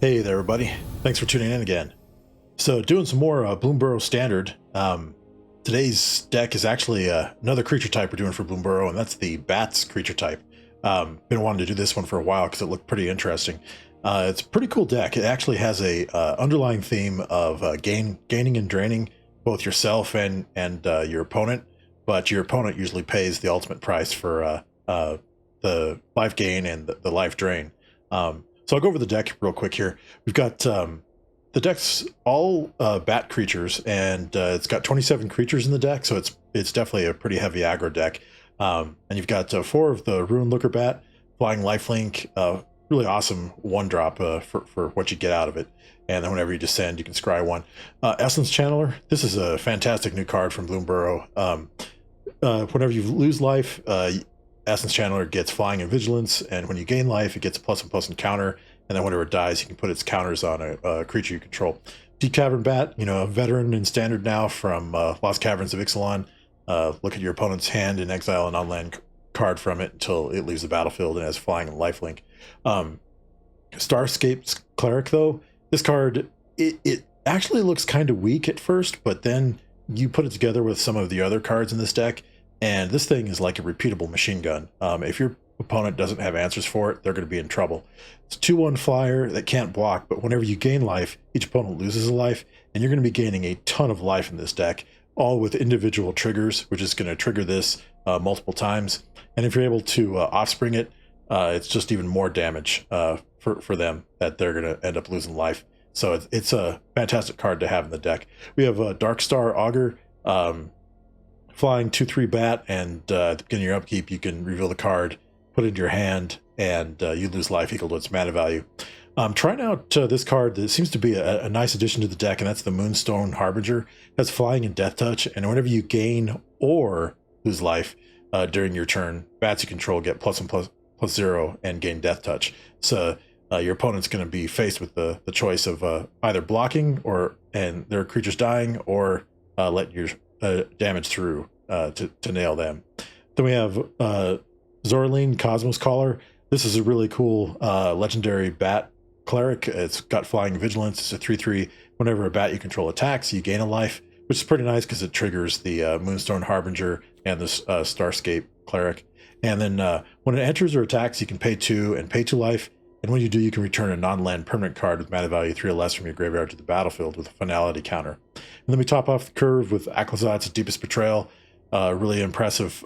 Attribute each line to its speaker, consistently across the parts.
Speaker 1: Hey there, everybody. Thanks for tuning in again. So, doing some more Bloomburrow Standard. Today's deck is actually another creature type we're doing for Bloomburrow, and that's the Bats creature type. Been wanting to do this one for a while because it looked pretty interesting. It's a pretty cool deck. It actually has a underlying theme of gaining and draining both yourself and your opponent, but your opponent usually pays the ultimate price for the life gain and the life drain. So I'll go over the deck real quick here. We've got the deck's all bat creatures, and it's got 27 creatures in the deck, so it's definitely a pretty heavy aggro deck. And you've got 4 of the Ruin Looker Bat, Flying Lifelink, really awesome 1-drop for what you get out of it. And then whenever you descend, you can scry 1. Essence Channeler, this is a fantastic new card from Bloomburrow. Whenever you lose life, Essence Channeler gets Flying and Vigilance, and when you gain life, it gets a +1/+1 counter, and then whenever it dies, you can put its counters on a creature you control. Deep Cavern Bat, a veteran in Standard now from Lost Caverns of Ixalan. Look at your opponent's hand and exile an on-land card from it until it leaves the battlefield and has Flying and Lifelink. Starscape's Cleric, though, this card, it actually looks kind of weak at first, but then you put it together with some of the other cards in this deck, and this thing is like a repeatable machine gun. If your opponent doesn't have answers for it, they're going to be in trouble. It's a 2/1 flyer that can't block, but whenever you gain life, each opponent loses a life, and you're going to be gaining a ton of life in this deck, all with individual triggers, which is going to trigger this multiple times. And if you're able to offspring it, it's just even more damage for them that they're going to end up losing life. So it's a fantastic card to have in the deck. We have Darkstar Augur, flying 2/3 bat, and at the beginning of your upkeep, you can reveal the card, put it into your hand, and you lose life equal to its mana value. Trying out this card that seems to be a nice addition to the deck, and that's the Moonstone Harbinger. It has Flying and Death Touch, and whenever you gain or lose life during your turn, bats you control get +1/+0 and gain Death Touch. So your opponent's going to be faced with the choice of either blocking and their creatures dying, or let your damage through to nail them. Then we have Zorline Cosmos Caller. This is a really cool legendary bat cleric. It's got Flying Vigilance. It's a 3/3. Whenever a bat you control attacks, you gain a life, which is pretty nice because it triggers the Moonstone Harbinger and the Starscape Cleric. And then when it enters or attacks, you can pay 2 and pay 2 life. And when you do, you can return a non-land permanent card with mana value 3 or less from your graveyard to the battlefield with a finality counter. And then we top off the curve with Aclazot's Deepest Betrayal, really impressive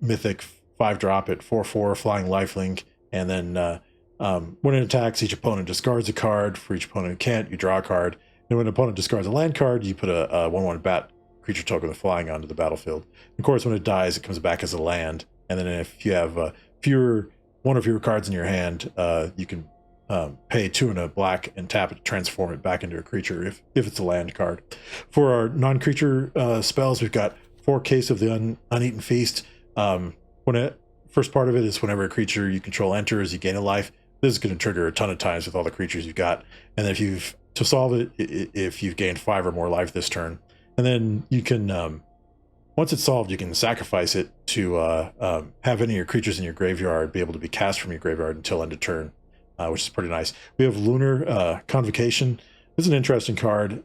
Speaker 1: mythic 5-drop at 4/4, Flying Lifelink. And then when it attacks, each opponent discards a card. For each opponent who can't, you draw a card. And when an opponent discards a land card, you put a 1/1 bat creature token with Flying onto the battlefield. And of course, when it dies, it comes back as a land. And then if you have one of your cards in your hand, you can pay 2 and a black and tap it to transform it back into a creature if it's a land card. For our non-creature spells, we've got 4 Case of the Uneaten Feast. First part of it is whenever a creature you control enters, you gain a life. This is going to trigger a ton of times with all the creatures you've got. And then to solve it, if you've gained 5 or more life this turn, and then you can once it's solved, you can sacrifice it to have any of your creatures in your graveyard be able to be cast from your graveyard until end of turn, which is pretty nice. We have Lunar Convocation. This is an interesting card.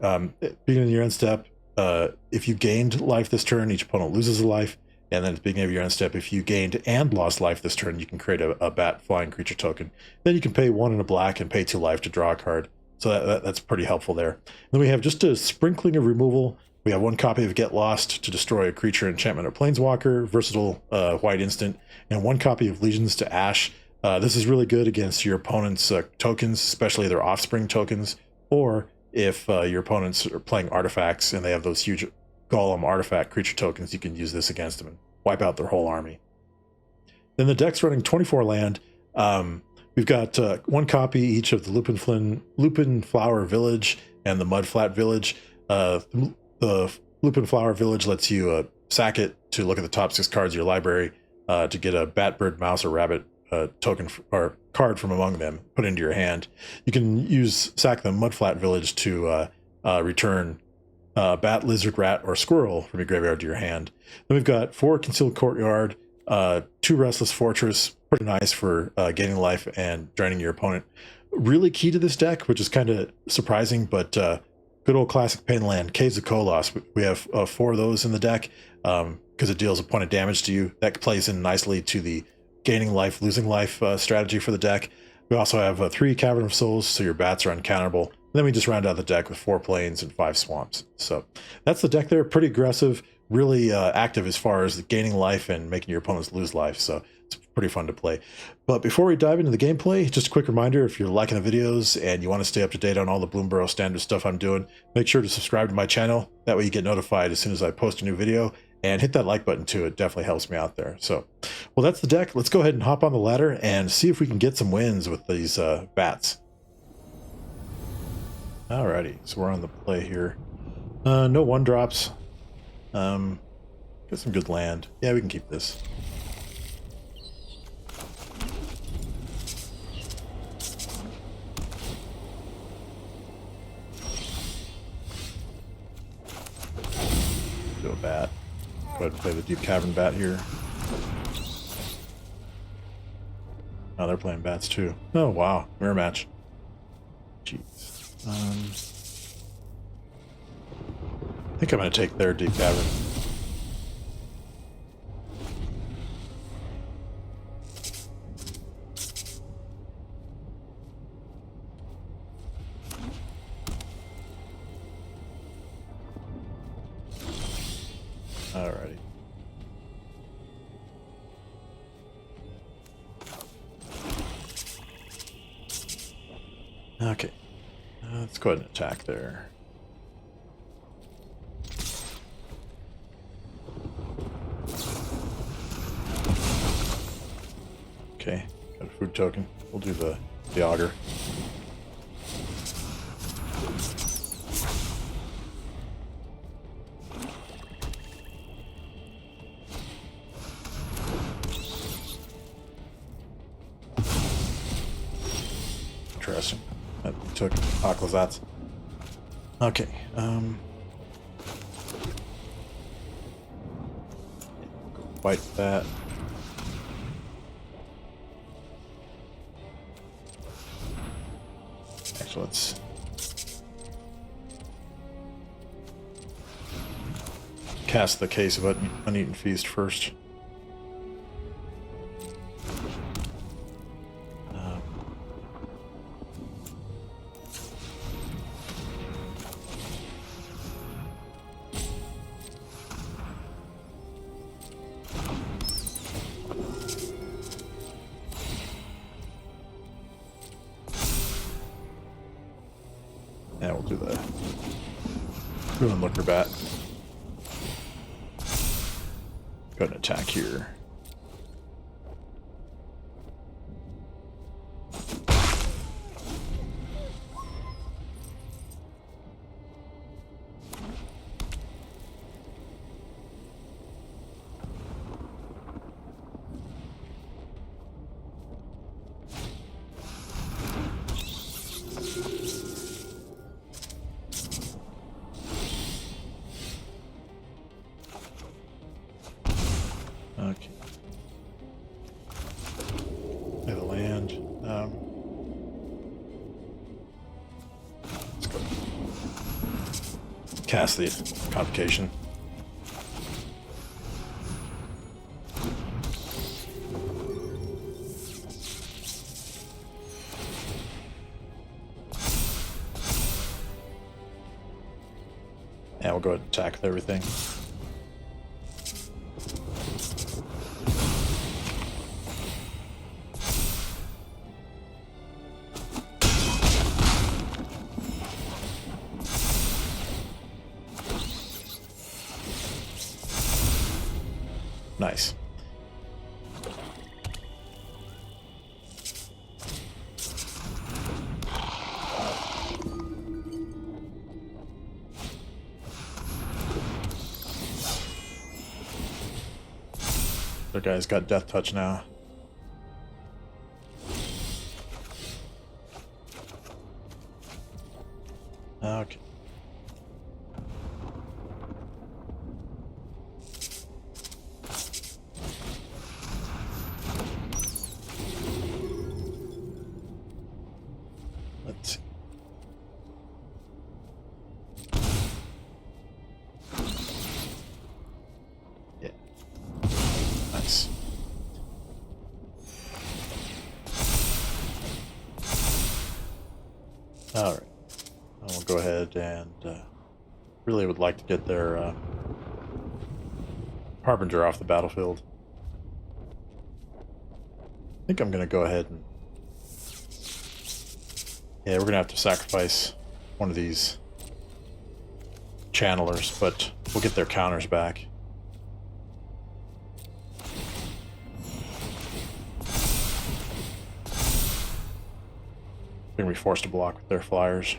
Speaker 1: Beginning of your end step, if you gained life this turn, each opponent loses a life. And then at the beginning of your end step, if you gained and lost life this turn, you can create a bat Flying creature token. Then you can pay 1 and a black and pay 2 life to draw a card. So that's pretty helpful there. Then we have just a sprinkling of removal. We have 1 copy of Get Lost to destroy a creature, enchantment, or planeswalker, versatile white instant, and 1 copy of Legions to Ash. This is really good against your opponent's tokens, especially their offspring tokens, or if your opponents are playing artifacts and they have those huge Golem artifact creature tokens, you can use this against them and wipe out their whole army. Then the deck's running 24 land. We've got 1 copy each of the Lupin Flower Village and the Mudflat Village. The Lupin Flower Village lets you sack it to look at the top 6 cards of your library to get a bat, bird, mouse, or rabbit token or card from among them put into your hand. You can sack the Mudflat Village to return bat, lizard, rat, or squirrel from your graveyard to your hand. Then we've got 4 Concealed Courtyard, 2 Restless Fortress, pretty nice for gaining life and draining your opponent. really key to this deck, which is kind of surprising, but good old classic pain land, Caves of Kolos. We have 4 of those in the deck because it deals a point of damage to you. That plays in nicely to the gaining life, losing life strategy for the deck. We also have 3 Cavern of Souls, so your bats are uncounterable. And then we just round out the deck with 4 plains and 5 swamps. So that's the deck there. Pretty aggressive, really active as far as gaining life and making your opponents lose life. So it's pretty fun to play. But before we dive into the gameplay, just a quick reminder, if you're liking the videos and you want to stay up to date on all the Bloomburrow standard stuff I'm doing, make sure to subscribe to my channel. That way you get notified as soon as I post a new video. And hit that like button too. It definitely helps me out there. So, well, that's the deck. Let's go ahead and hop on the ladder and see if we can get some wins with these bats. Alrighty, so we're on the play here. No 1-drops. Get some good land. Yeah, we can keep this. Do a bat. Go ahead and play the Deep Cavern Bat here. Oh, they're playing bats too. Oh, wow. Mirror match. Jeez. I think I'm going to take their Deep Cavern. Alrighty. Okay. Let's go ahead and attack there. Okay, got a food token. We'll do the auger. Interesting. That took Zats. Okay. Fight that. Actually, let's cast the Case of Uneaten Feast first. Yeah, we'll do the Ruin Looker Bat. Go ahead and attack here. Okay. Play the land. Let's go. Cast the Convocation. Yeah, we'll go ahead and attack with everything. Nice. Their guy's got Death Touch now. Okay. Let's see. Yeah. Nice. All right. We'll go ahead and really would like to get their Harbinger off the battlefield. I think I'm going to go ahead and... Yeah, we're going to have to sacrifice one of these channelers, but we'll get their counters back. We're going to be forced to block with their flyers.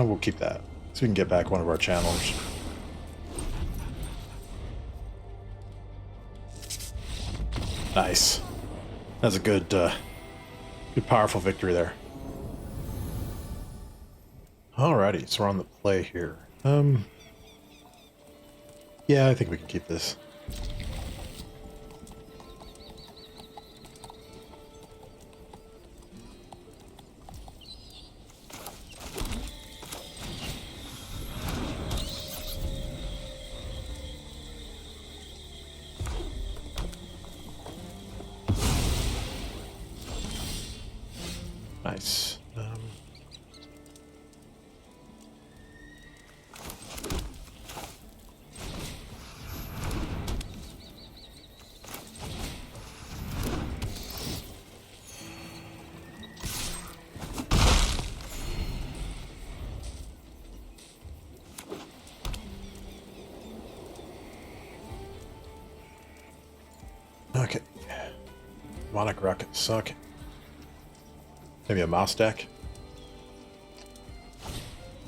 Speaker 1: We'll keep that, so we can get back one of our channelers. Nice. That's a good, good powerful victory there. Alrighty, so we're on the play here. Yeah, I think we can keep this. Nice. Okay. Demonic rockets suck. Maybe a mouse deck?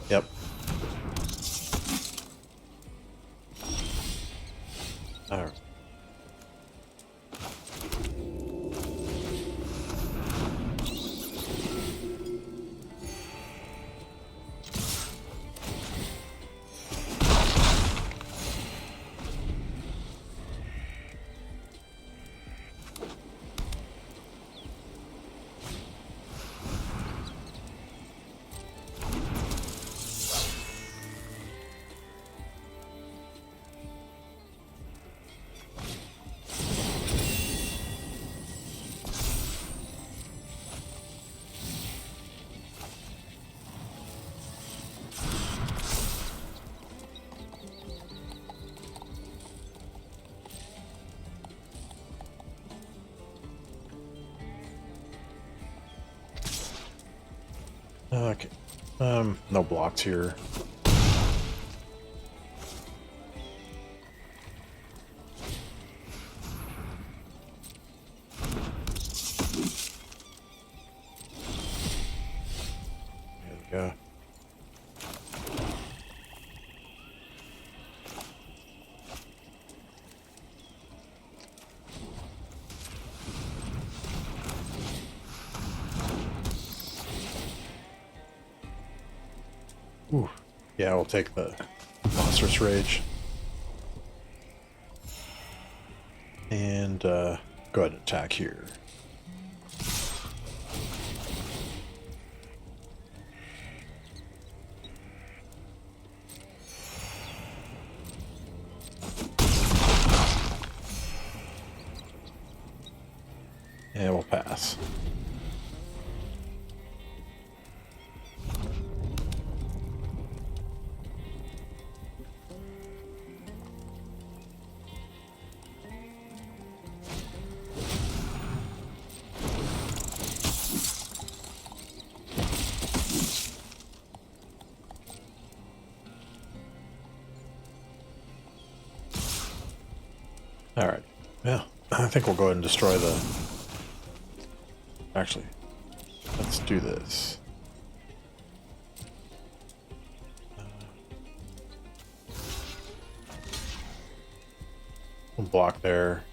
Speaker 1: Yep. Alright. Okay. No blocks here. There we go. Ooh. Yeah, we'll take the Monstrous Rage. And go ahead and attack here. And we'll pass. All right. Yeah, I think we'll go ahead and destroy the... Actually, Let's do this. One block there.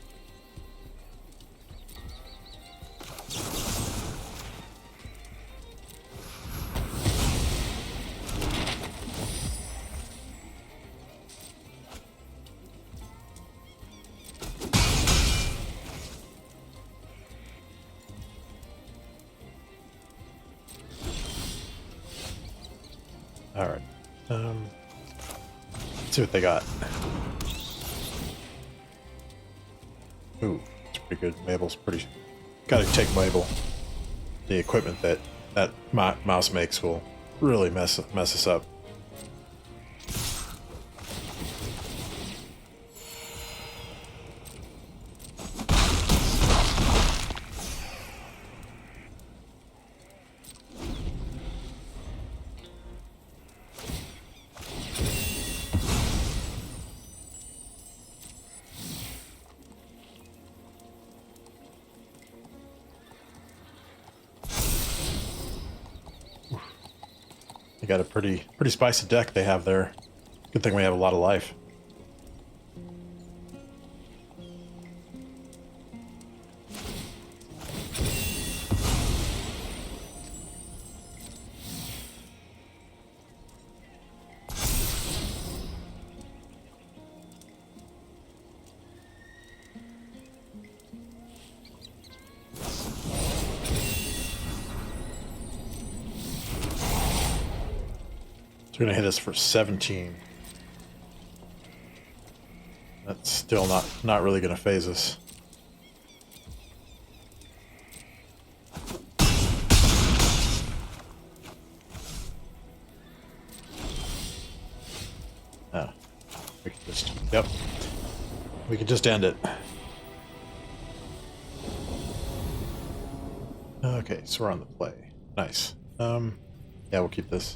Speaker 1: All right. Let's see what they got. Ooh, it's pretty good. Mabel's pretty. Gotta take Mabel. The equipment that mouse makes will really mess us up. They got a pretty spicy deck they have there. Good thing we have a lot of life. It's going to hit us for 17. That's still not really going to phase us. Oh, we can just, yep, we can just end it. Okay, so we're on the play. Nice. Yeah, we'll keep this.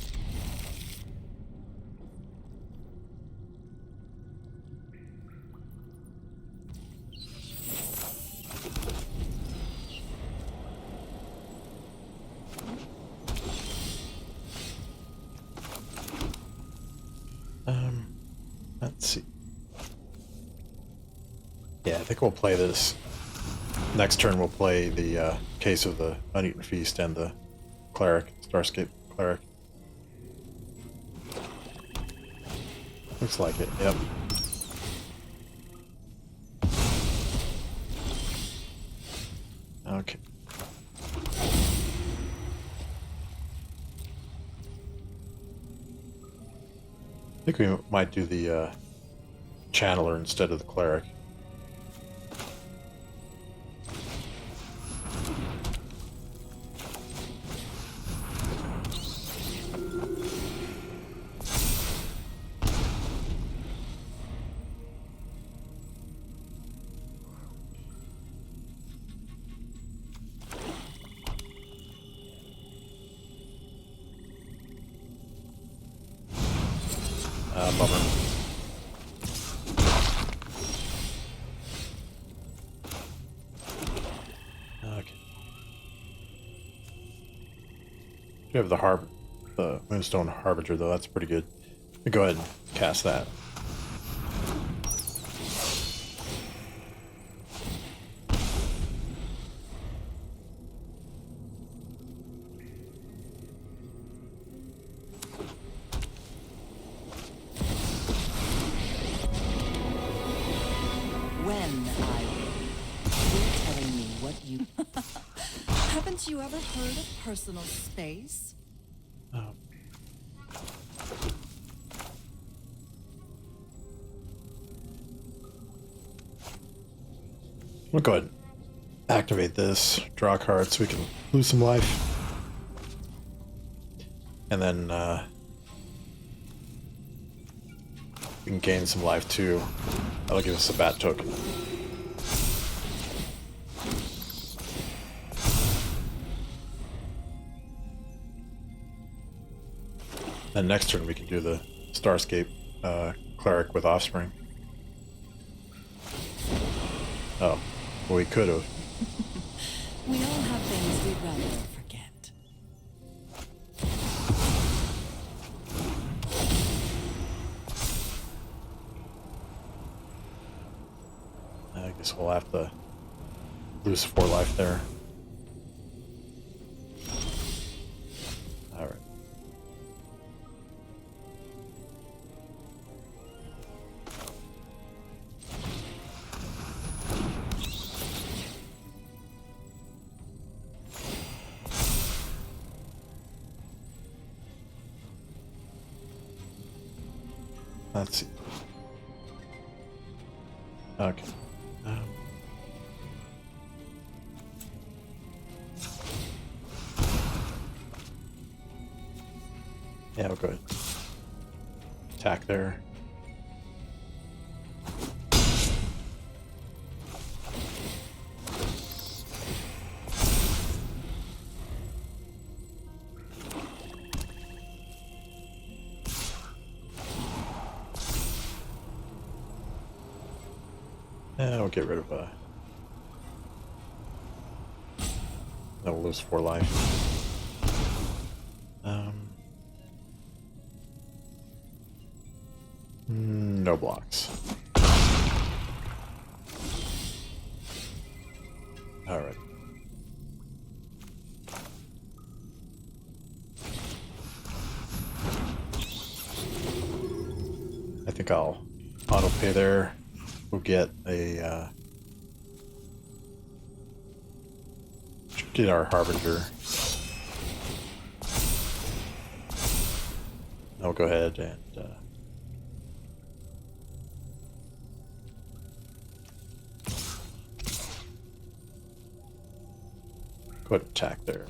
Speaker 1: Let's see. Yeah, I think we'll play this. Next turn we'll play the Case of the Uneaten Feast and the Cleric, Starscape Cleric. Looks like it, yep. Okay. I think we might do the Channeler instead of the Cleric. Bummer. Okay. We have the Moonstone Harbinger though. That's pretty good. Go ahead and cast that.
Speaker 2: Haven't you ever heard of personal space?
Speaker 1: Oh. We'll go ahead and activate this, draw a card so we can lose some life. And then we can gain some life too. That'll give us a bat token. Then next turn we can do the Starscape Cleric with Offspring. Oh, well, we could have.
Speaker 2: We all have things we'd rather forget.
Speaker 1: so we'll have to lose 4 life there. Alright. Let's see. Okay. Yeah, we'll go ahead. Attack there. And we'll get rid of then we'll lose 4 life. No blocks. All right. I think I'll auto pay there. We'll get a get our Harbinger. I'll go ahead and go ahead and attack there.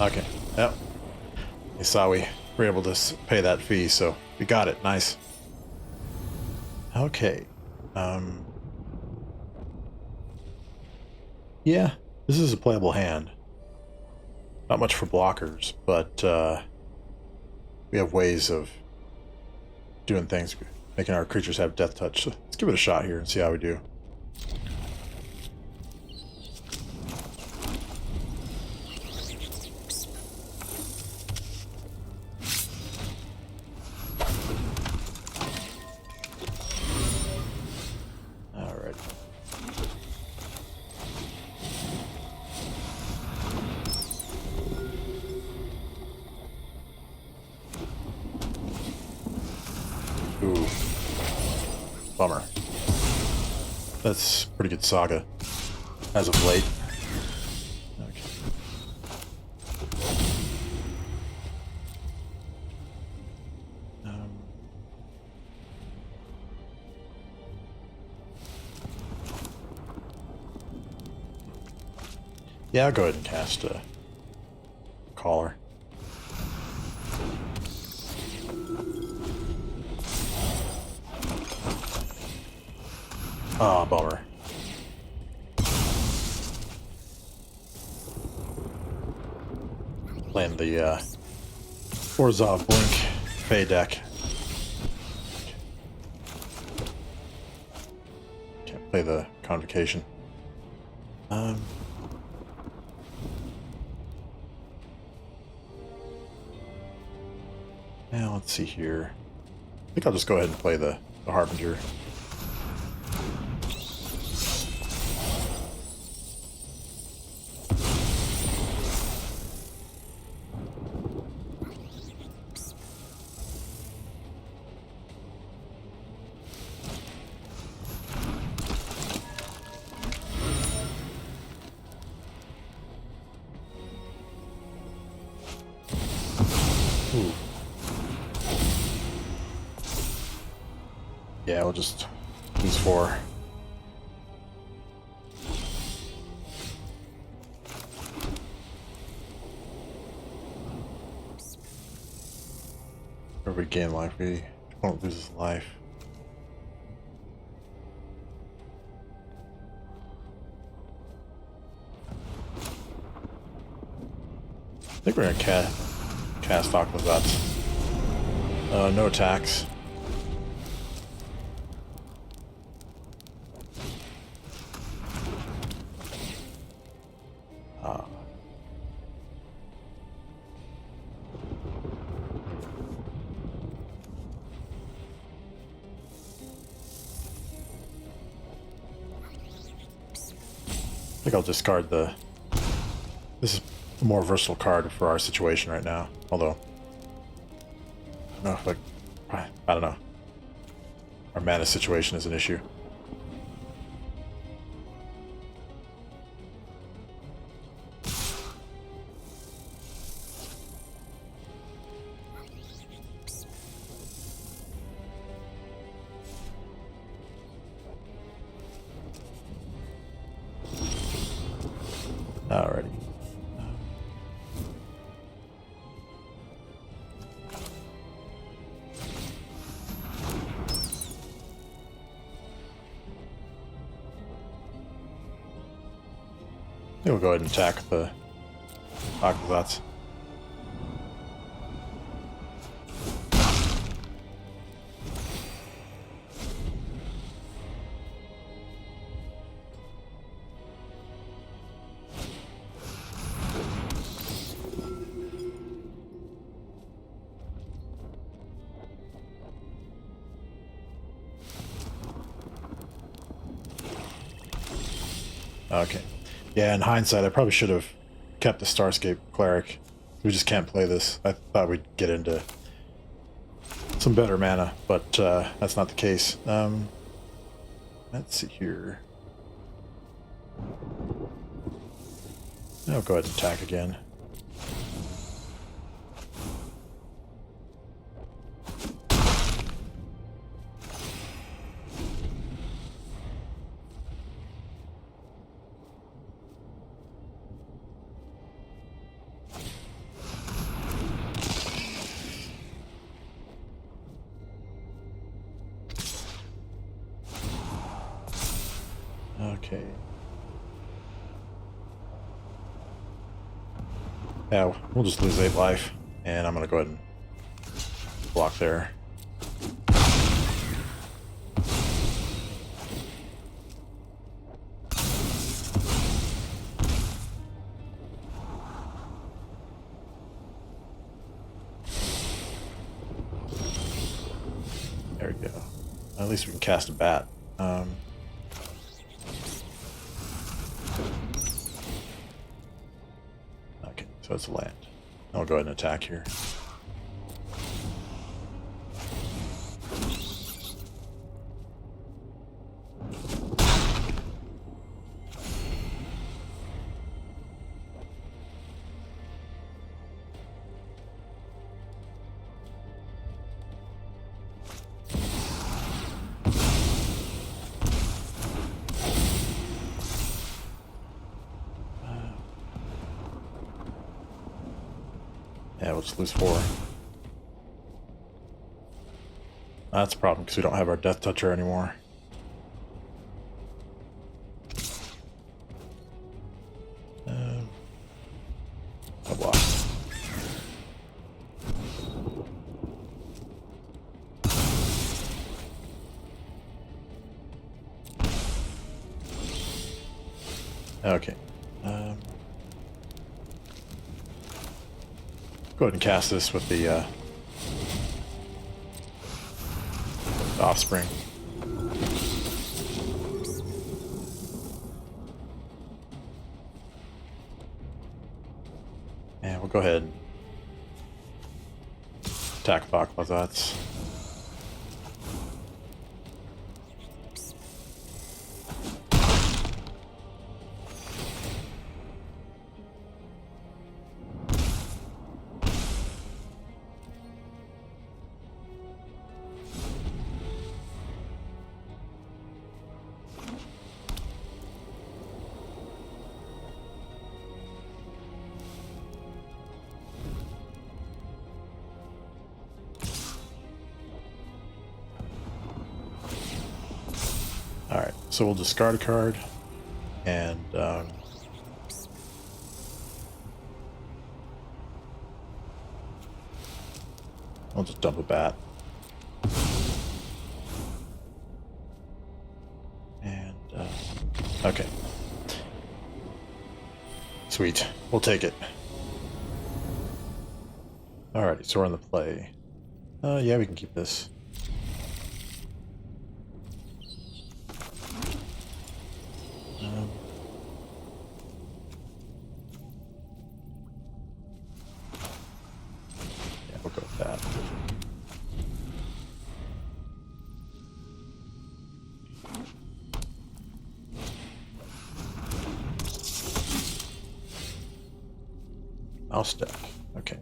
Speaker 1: Okay, yep. You saw we were able to pay that fee, so we got it. Nice. Okay. Yeah, this is a playable hand. Not much for blockers, but we have ways of doing things, making our creatures have death touch. So let's give it a shot here and see how we do. Ooh. Bummer. That's pretty good saga as of late. Okay. Yeah, I'll go ahead and cast a caller. Ah, bummer. Playing the Orzhov Blink Fey deck. Can't play the Convocation. Now let's see here. I think I'll just go ahead and play the Harbinger. Ooh. Yeah, we'll just lose 4. Or we gain life, we won't lose his life. think we're gonna cast Orzhov Bats. No attacks. I think I'll discard the... This is a more versatile card for our situation right now. Although, I don't know if I don't know. Our mana situation is an issue. Alrighty. We'll go ahead and attack the Orzhov Bats. Okay. Yeah, in hindsight, I probably should have kept the Starscape Cleric. We just can't play this. I thought we'd get into some better mana, but that's not the case. Let's see here. I'll go ahead and attack again. Okay. Yeah, we'll just lose 8 life, and I'm gonna go ahead and block there. There we go. At least we can cast a bat. Okay, so it's a land. I'll go ahead and attack here. Yeah, we'll just lose 4. That's a problem because we don't have our Death Toucher anymore. I'll block. Okay. Go ahead and cast this with the Offspring. And we'll go ahead and attack Orzhov Bats. Alright, so we'll discard a card, and I'll just dump a bat. And, okay. Sweet. We'll take it. Alrighty, so we're on the play. Yeah, we can keep this. Yeah, we'll go with that. Mouse deck. Okay.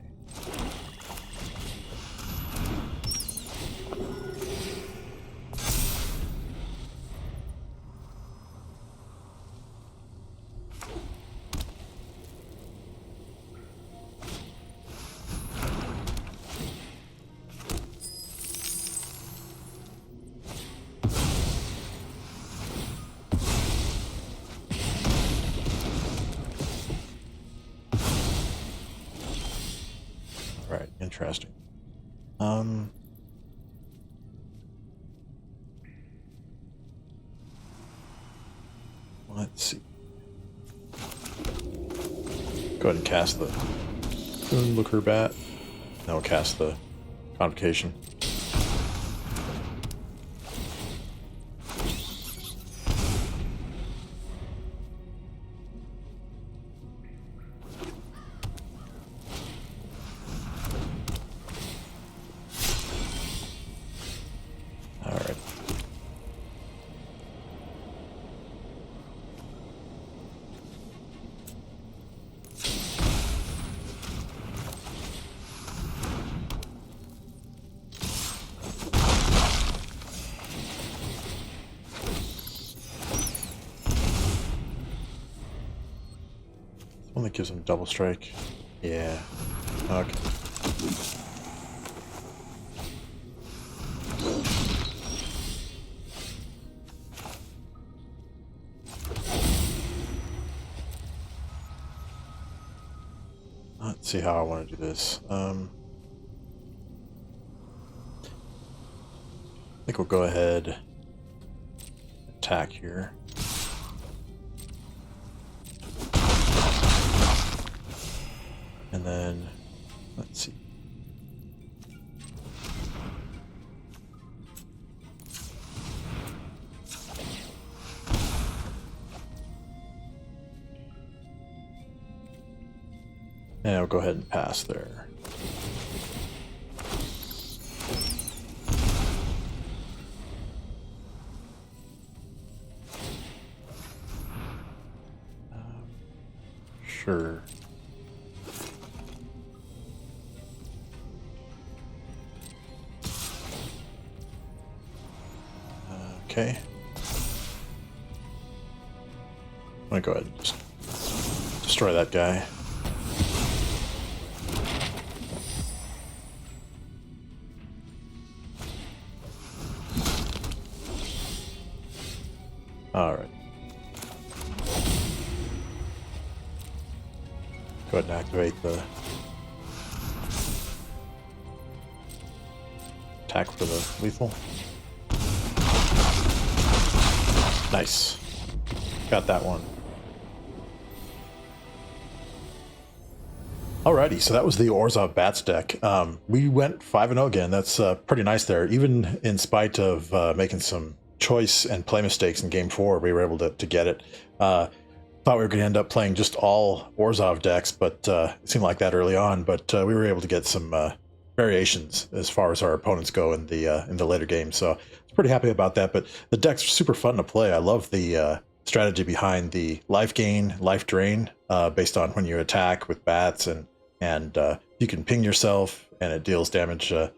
Speaker 1: Right, interesting. Let's see. Go ahead and cast the Bloomburrow bat. Then we'll cast the Convocation. Alright. One that gives him double strike. Yeah. Okay. Let's see how I want to do this. I think we'll go ahead, attack here. And then, let's see. And I'll go ahead and pass there. Sure. Okay. I'm gonna go ahead and just destroy that guy. All right. Go ahead and activate the attack for the lethal. Nice. Got that one. Alrighty, so that was the Orzhov Bats deck. We went 5-0 again. That's pretty nice there. Even in spite of making some choice and play mistakes in Game 4, we were able to get it. Thought we were going to end up playing just all Orzhov decks, but it seemed like that early on. But we were able to get some variations as far as our opponents go in the later games. So I was pretty happy about that. But the deck's super fun to play. I love the strategy behind the life gain, life drain, based on when you attack with bats, and you can ping yourself and it deals damage to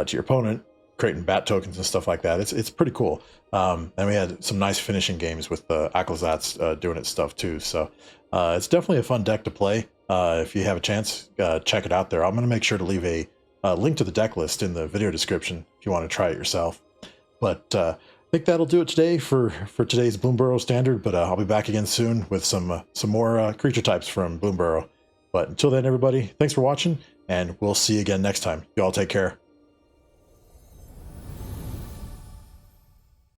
Speaker 1: your opponent, creating bat tokens and stuff like that. It's pretty cool. And we had some nice finishing games with Aggro doing its stuff too. So it's definitely a fun deck to play. If you have a chance, check it out there. I'm going to make sure to leave a link to the deck list in the video description if you want to try it yourself. But I think that'll do it today for today's Bloomburrow standard. But I'll be back again soon with some more creature types from Bloomburrow. But until then, everybody, thanks for watching, and we'll see you again next time. You all take care.